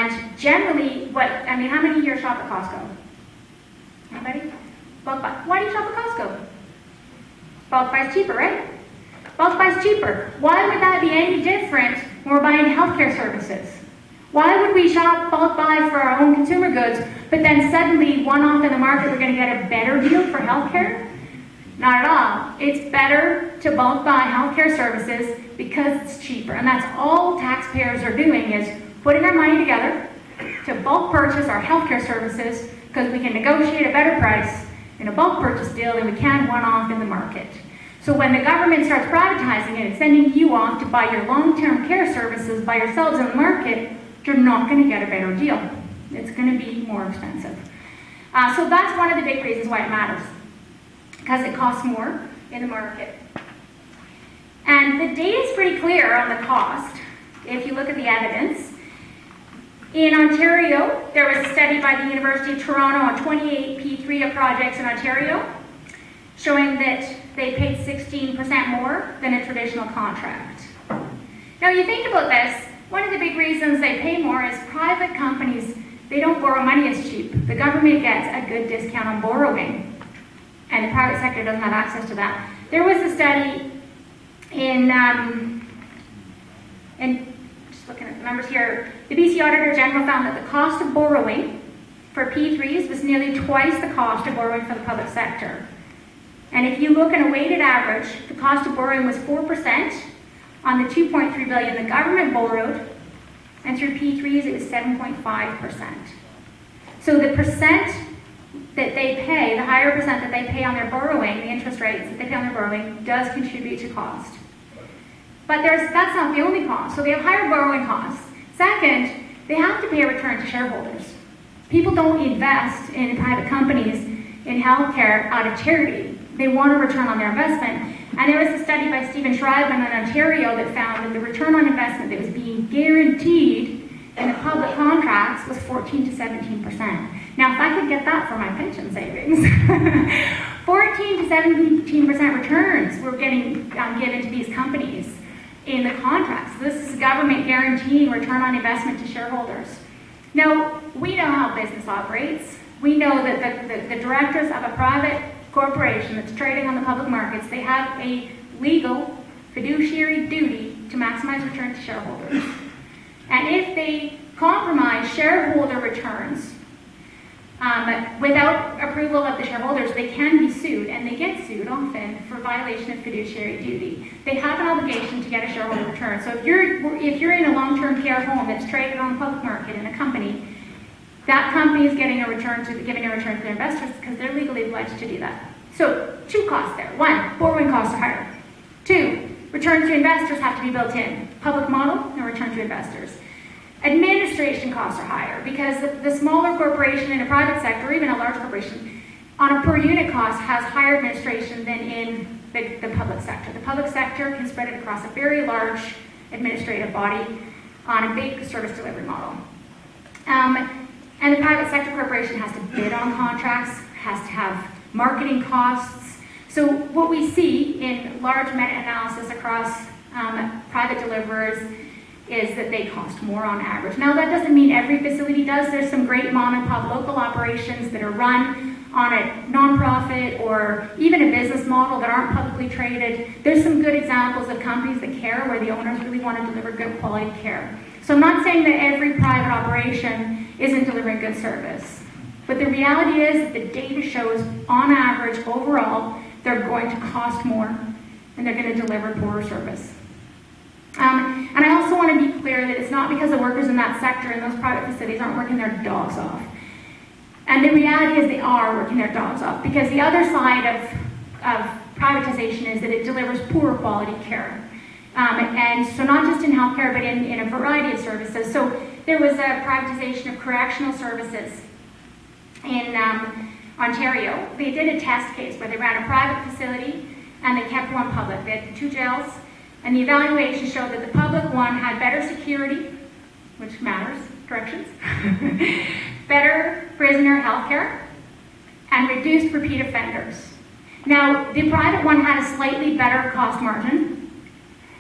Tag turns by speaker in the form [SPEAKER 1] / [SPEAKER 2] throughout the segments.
[SPEAKER 1] And generally, how many here shop at Costco? Anybody? Bulk buy. Why do you shop at Costco? Bulk buy's cheaper, right? Bulk buy's cheaper. Why would that be any different when we're buying healthcare services? Why would we shop bulk buy for our own consumer goods, but then suddenly one off in the market we're going to get a better deal for healthcare? Not at all. It's better to bulk buy healthcare services because it's cheaper. And that's all taxpayers are doing, is putting our money together to bulk purchase our healthcare services because we can negotiate a better price in a bulk purchase deal than we can one-off in the market. So when the government starts privatizing it and sending you off to buy your long-term care services by yourselves in the market, you're not going to get a better deal. It's going to be more expensive. So that's one of the big reasons why it matters, because it costs more in the market. And the data is pretty clear on the cost if you look at the evidence. In Ontario, there was a study by the University of Toronto on 28 P3 projects in Ontario, showing that they paid 16% more than a traditional contract. Now you think about this, one of the big reasons they pay more is private companies, they don't borrow money as cheap. The government gets a good discount on borrowing, and the private sector doesn't have access to that. There was a study in just looking at the numbers here, the BC Auditor General found that the cost of borrowing for P3s was nearly twice the cost of borrowing for the public sector. And if you look at a weighted average, the cost of borrowing was 4% on the $2.3 billion the government borrowed, and through P3s it was 7.5%. So the percent that they pay, the higher percent that they pay on their borrowing, the interest rates that they pay on their borrowing, does contribute to cost. But that's not the only cost. So they have higher borrowing costs. Second, they have to pay a return to shareholders. People don't invest in private companies in healthcare out of charity. They want a return on their investment. And there was a study by Stephen Schreibman in Ontario that found that the return on investment that was being guaranteed in the public contracts was 14 to 17%. Now, if I could get that for my pension savings, 14 to 17% returns were getting given to these companies in the contracts. So this is government guaranteeing return on investment to shareholders. Now, we know how business operates. We know that the directors of a private corporation that's trading on the public markets, they have a legal fiduciary duty to maximize return to shareholders. And if they compromise shareholder returns without approval of the shareholders, they can be sued, and they get sued often for violation of fiduciary duty. They have an obligation to get a shareholder return. So if you're in a long-term care home that's traded on the public market in a company, that company is giving a return to their investors because they're legally obliged to do that. So two costs there. One, borrowing costs are higher. Two, returns to investors have to be built in. Public model and return to investors. Administration costs are higher because the smaller corporation in a private sector, or even a large corporation, on a per unit cost has higher administration than in the public sector. The public sector can spread it across a very large administrative body on a big service delivery model. And the private sector corporation has to bid on contracts, has to have marketing costs. So what we see in large meta-analysis across private deliverers is that they cost more on average. Now that doesn't mean every facility does. There's some great mom and pop local operations that are run on a nonprofit or even a business model that aren't publicly traded. There's some good examples of companies that care, where the owners really want to deliver good quality care. So I'm not saying that every private operation isn't delivering good service. But the reality is that the data shows, on average, overall, they're going to cost more and they're going to deliver poorer service. And I also want to be clear that it's not because the workers in that sector in those private facilities aren't working their dogs off. And the reality is they are working their dogs off, because the other side of privatization is that it delivers poor quality care. And so not just in healthcare, but in a variety of services. So there was a privatization of correctional services in Ontario. They did a test case where they ran a private facility and they kept one public. They had 2 jails, and the evaluation showed that the public one had better security, which matters, corrections, better prisoner health care, and reduced repeat offenders. Now, the private one had a slightly better cost margin,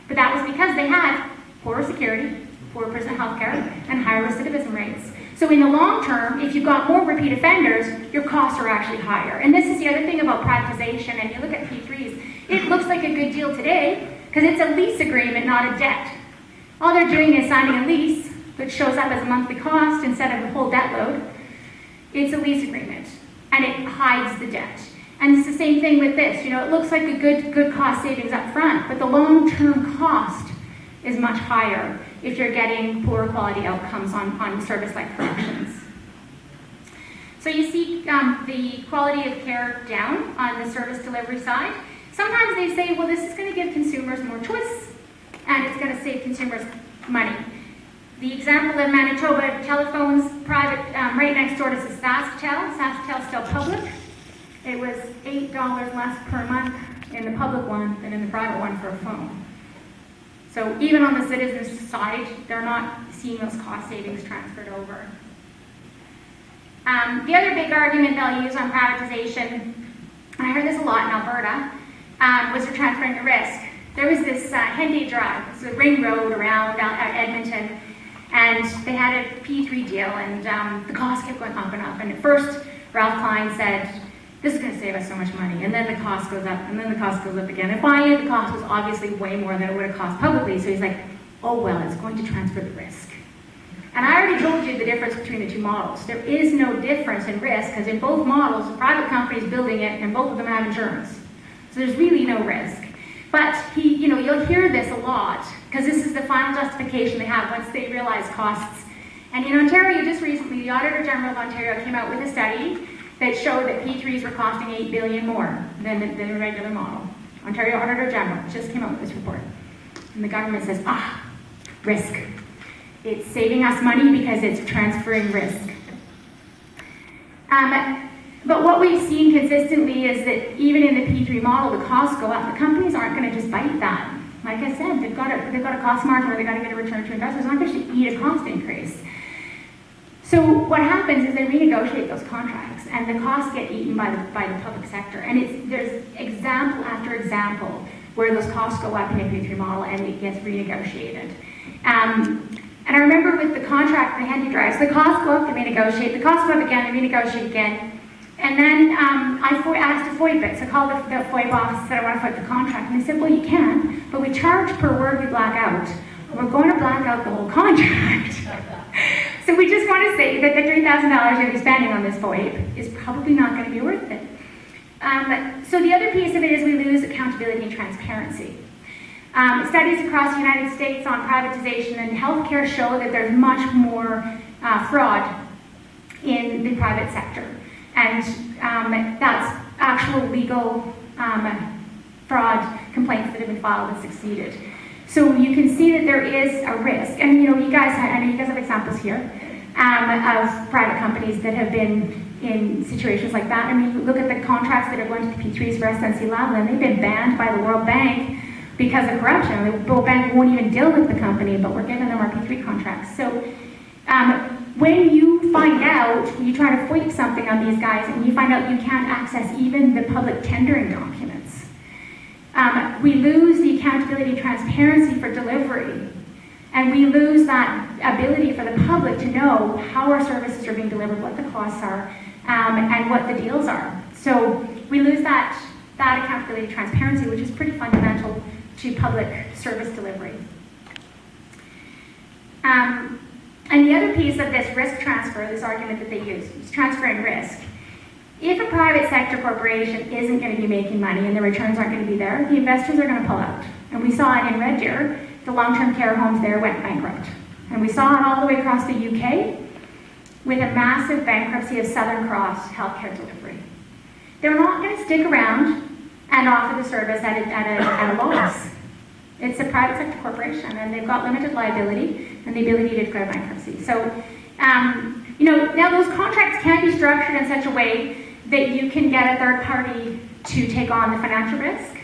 [SPEAKER 1] but that was because they had poorer security, poor prison healthcare, and higher recidivism rates. So in the long term, if you've got more repeat offenders, your costs are actually higher. And this is the other thing about privatization, and you look at P3s, it looks like a good deal today, because it's a lease agreement, not a debt. All they're doing is signing a lease, which shows up as a monthly cost instead of a whole debt load. It's a lease agreement, and it hides the debt. And it's the same thing with this. It looks like a good cost savings up front, but the long-term cost is much higher if you're getting poor quality outcomes on service like corrections. So you see the quality of care down on the service delivery side. Sometimes they say, well, this is going to give consumers more choice, and it's going to save consumers money. The example of Manitoba Telephone's private, right next door to SaskTel. SaskTel's still public. It was $8 less per month in the public one than in the private one for a phone. So even on the citizens' side, they're not seeing those cost savings transferred over. The other big argument they'll use on privatization, and I heard this a lot in Alberta, was for transferring the risk. There was this Henday Drive, it's a ring road around Edmonton, and they had a P3 deal, and the cost kept going up and up. And at first, Ralph Klein said, this is going to save us so much money. And then the cost goes up, and then the cost goes up again. And finally, the cost was obviously way more than it would have cost publicly. So he's like, oh, well, it's going to transfer the risk. And I already told you the difference between the two models. There is no difference in risk, because in both models, the private company is building it, and both of them have insurance. So there's really no risk. But you'll hear this a lot, because this is the final justification they have once they realize costs. And in Ontario, just recently, the Auditor General of Ontario came out with a study that showed that P3s were costing $8 billion more than the regular model. Ontario Auditor General just came out with this report. And the government says, risk. It's saving us money because it's transferring risk. But what we've seen consistently is that even in the P3 model, the costs go up. The companies aren't going to just bite that. Like I said, they've got a cost margin where they've got to get a return to investors. They're not going to eat a cost increase. So what happens is they renegotiate those contracts, and the costs get eaten by the public sector. And there's example after example where those costs go up in a P3 model and it gets renegotiated. And I remember with the contract, the Henday Drives, the costs go up, they renegotiate, the costs go up again, they renegotiate again. And then I asked to FOIP it. So I called the FOIP office and said, I want to FOIP the contract. And they said, well, you can, but we charge per word we black out. We're going to black out the whole contract. So we just want to say that the $3,000 you'll be spending on this FOIP is probably not going to be worth it. So the other piece of it is we lose accountability and transparency. Studies across the United States on privatization and healthcare show that there's much more fraud in the private sector. And that's actual legal fraud complaints that have been filed and succeeded. So you can see that there is a risk. And I know you guys have examples here of private companies that have been in situations like that. I mean, look at the contracts that are going to the P3s for SNC-Lavalin. They've been banned by the World Bank because of corruption. The World Bank won't even deal with the company, but we're giving them our P3 contracts. So when you find out, you try to FOIP something on these guys, and you find out you can't access even the public tendering documents, we lose the accountability and transparency for delivery. And we lose that ability for the public to know how our services are being delivered, what the costs are, and what the deals are. So we lose that accountability and transparency, which is pretty fundamental to public service delivery. And the other piece of this risk transfer, this argument that they use, is transferring risk. If a private sector corporation isn't going to be making money and the returns aren't going to be there, the investors are going to pull out. And we saw it in Red Deer. The long-term care homes there went bankrupt. And we saw it all the way across the UK with a massive bankruptcy of Southern Cross healthcare delivery. They're not going to stick around and offer the service at a loss. It's a private sector corporation, and they've got limited liability and the ability to declare bankruptcy. So, now those contracts can be structured in such a way that you can get a third party to take on the financial risk.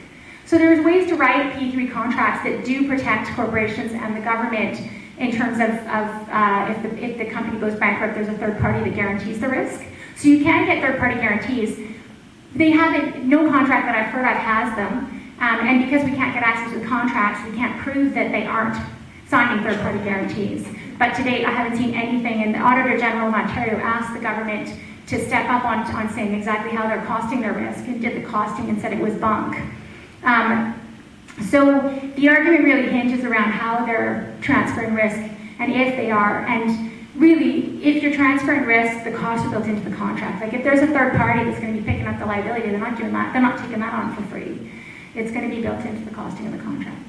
[SPEAKER 1] So there's ways to write P3 contracts that do protect corporations and the government in terms of if the company goes bankrupt, there's a third party that guarantees the risk. So you can get third party guarantees. They haven't, no contract that I've heard of has them. And because we can't get access to the contracts, we can't prove that they aren't signing third-party guarantees. But to date, I haven't seen anything, and the Auditor General of Ontario asked the government to step up on saying exactly how they're costing their risk, and did the costing and said it was bunk. So the argument really hinges around how they're transferring risk and if they are. And really, if you're transferring risk, the costs are built into the contract. Like if there's a third party that's going to be picking up the liability, they're not doing that. They're not taking that on for free. It's going to be built into the costing of the contract.